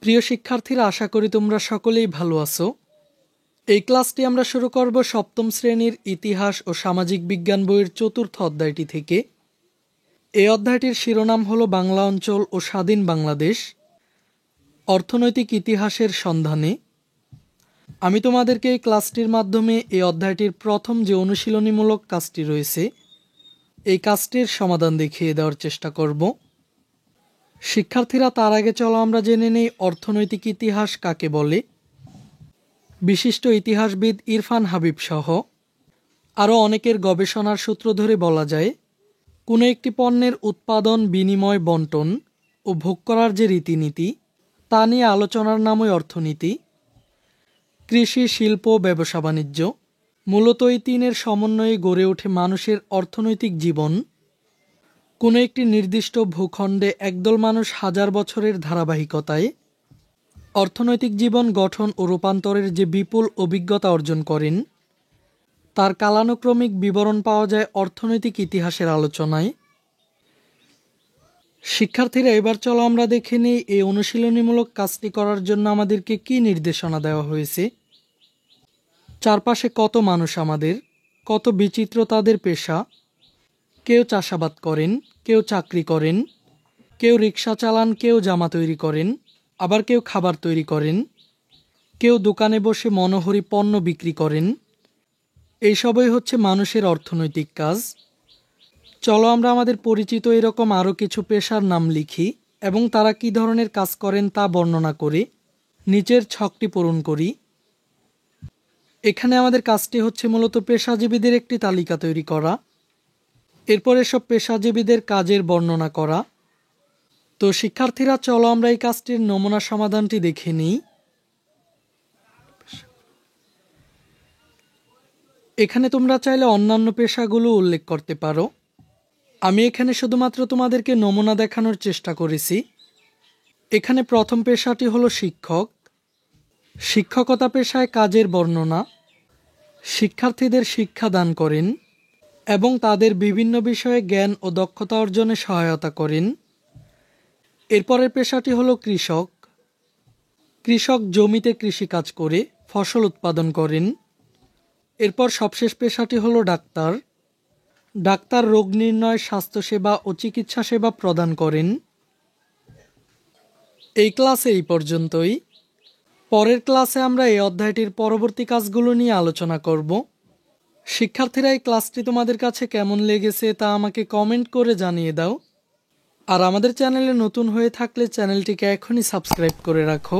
প্রিয় শিক্ষার্থীরা, আশা করি তোমরা সকলেই ভালো আছো। এই ক্লাসটি আমরা শুরু করব সপ্তম শ্রেণীর ইতিহাস ও সামাজিক বিজ্ঞান বইয়ের চতুর্থ অধ্যায়টি থেকে। এই অধ্যায়টির শিরোনাম হলো বাংলা অঞ্চল ও স্বাধীন বাংলাদেশ, অর্থনৈতিক ইতিহাসের সন্ধানে। আমি তোমাদেরকে এই ক্লাসটির মাধ্যমে এই অধ্যায়টির প্রথম যে অনুশীলনীমূলক কাজটি রয়েছে এই কাজটির সমাধান দেখিয়ে দেওয়ার চেষ্টা করব। শিক্ষার্থীরা, তার আগে চলো আমরা জেনে নেই অর্থনৈতিক ইতিহাস কাকে বলে। বিশিষ্ট ইতিহাসবিদ ইরফান হাবিব সহ আরও অনেকের গবেষণার সূত্র ধরে বলা যায়, কোনো একটি পণ্যের উৎপাদন, বিনিময়, বন্টন ও ভোগ করার যে রীতিনীতি তা নিয়ে আলোচনার নামই অর্থনীতি। কৃষি, শিল্প, ব্যবসা বাণিজ্য মূলত এই তিনের সমন্বয়ে গড়ে ওঠে মানুষের অর্থনৈতিক জীবন। কোনো একটি নির্দিষ্ট ভূখণ্ডে একদল মানুষ হাজার বছরের ধারাবাহিকতায় অর্থনৈতিক জীবন গঠন ও রূপান্তরের যে বিপুল অভিজ্ঞতা অর্জন করেন তার কালানুক্রমিক বিবরণ পাওয়া যায় অর্থনৈতিক ইতিহাসের আলোচনায়। শিক্ষার্থীরা, এবার চলো আমরা দেখে নিই এই অনুশীলনীমূলক কাজটি করার জন্য আমাদেরকে কি নির্দেশনা দেওয়া হয়েছে। চারপাশে কত মানুষ আমাদের, কত বিচিত্র তাদের পেশা। কেউ চাষাবাদ করেন, কেউ চাকরি করেন, কেউ রিক্সা চালান, কেউ জামা তৈরি করেন, আবার কেউ খাবার তৈরি করেন, কেউ দোকানে বসে মনোহরি পণ্য বিক্রি করেন। এইসবই হচ্ছে মানুষের অর্থনৈতিক কাজ। চলো আমরা আমাদের পরিচিত এরকম আরও কিছু পেশার নাম লিখি এবং তারা কী ধরনের কাজ করেন তা বর্ণনা করে নিচের ছকটি পূরণ করি। এখানে আমাদের কাজটি হচ্ছে মূলত পেশাজীবীদের একটি তালিকা তৈরি করা, এরপর এসব পেশাজীবীদের কাজের বর্ণনা করা। তো শিক্ষার্থীরা, চলো আমরা এই কাজটির নমুনা সমাধানটি দেখে নিই। এখানে তোমরা চাইলে অন্যান্য পেশাগুলো উল্লেখ করতে পারো। আমি এখানে শুধুমাত্র তোমাদেরকে নমুনা দেখানোর চেষ্টা করেছি। এখানে প্রথম পেশাটি হলো শিক্ষক। শিক্ষকতা পেশায় কাজের বর্ণনা, শিক্ষার্থীদের শিক্ষা দান করেন এবং তাদের বিভিন্ন বিষয়ে জ্ঞান ও দক্ষতা অর্জনে সহায়তা করেন। এরপরের পেশাটি হলো কৃষক। কৃষক জমিতে কৃষিকাজ করে ফসল উৎপাদন করেন। এরপর সবশেষ পেশাটি হলো ডাক্তার। ডাক্তার রোগ নির্ণয়, স্বাস্থ্যসেবা ও চিকিৎসা সেবা প্রদান করেন। এই ক্লাসে এই পর্যন্তই। পরের ক্লাসে আমরা এই অধ্যায়টির পরবর্তী কাজগুলো নিয়ে আলোচনা করব। শিক্ষার্থীরা, এই ক্লাসটি তোমাদের কাছে কেমন লেগেছে তা আমাকে কমেন্ট করে জানিয়ে দাও। আর আমাদের চ্যানেলে নতুন হয়ে থাকলে চ্যানেলটিকে এখনই সাবস্ক্রাইব করে রাখো।